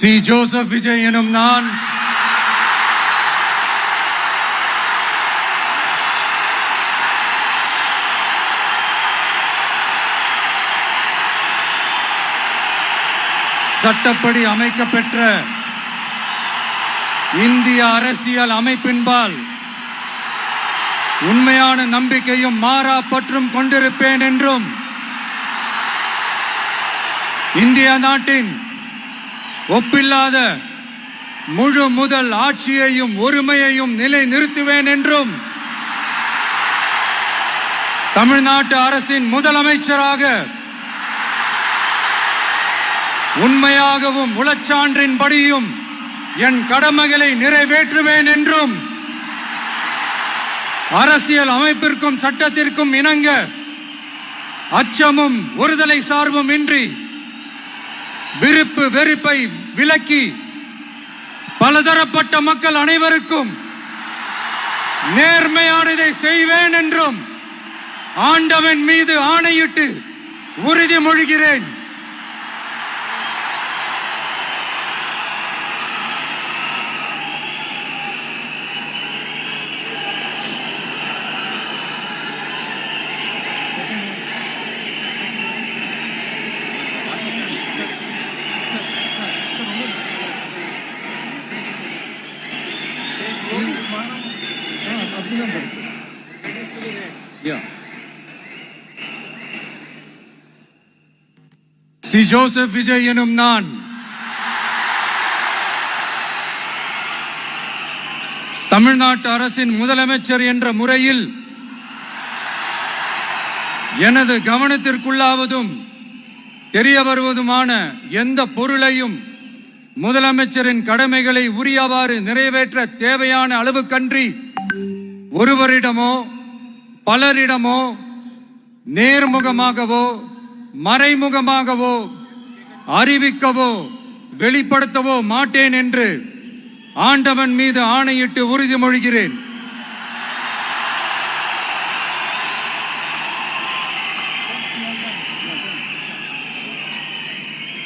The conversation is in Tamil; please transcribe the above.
சி. ஜோசப் விஜய் எனும் நான் சட்டப்படி அமைக்கப்பெற்ற இந்திய அரசியல் அமைப்பின்பால் உண்மையான நம்பிக்கையும் மாறா பற்றும் கொண்டிருப்பேன் என்றும் இந்திய நாட்டின் ஒப்பில்லாத முழு முதல் ஆட்சியையும் ஒருமையையும் நிலை நிறுத்துவேன் என்றும் தமிழ்நாட்டு அரசின் முதலமைச்சராக உண்மையாகவும் உளச்சான்றின்படியும் என் கடமைகளை நிறைவேற்றுவேன் என்றும் அரசியல் அமைப்பிற்கும் சட்டத்திற்கும் இணங்க அச்சமும் ஒருதலை சார்பும் இன்றி விருப்பு வெறுப்பை விலக்கி பலதரப்பட்ட மக்கள் அனைவருக்கும் நேர்மையானதை செய்வேன் என்றும் ஆண்டவன் மீது ஆணையிட்டு உறுதிமொழிகிறேன். சி. ஜோசப் விஜய் எனும் நான் தமிழ்நாட்டு அரசின் முதலமைச்சர் என்ற முறையில் எனது கவனத்திற்குள்ளாவதும் தெரிய வருவதுமான எந்த பொருளையும் முதலமைச்சரின் கடமைகளை உரியவாறு நிறைவேற்ற தேவையான அளவுக்கன்றி ஒருவரிடமோ பலரிடமோ நேர்முகமாகவோ மறைமுகமாகவோ அறிவிக்கவோ வெளிப்படுத்தவோ மாட்டேன் என்று ஆண்டவன் மீது ஆணையிட்டு உறுதிமொழிகிறேன்.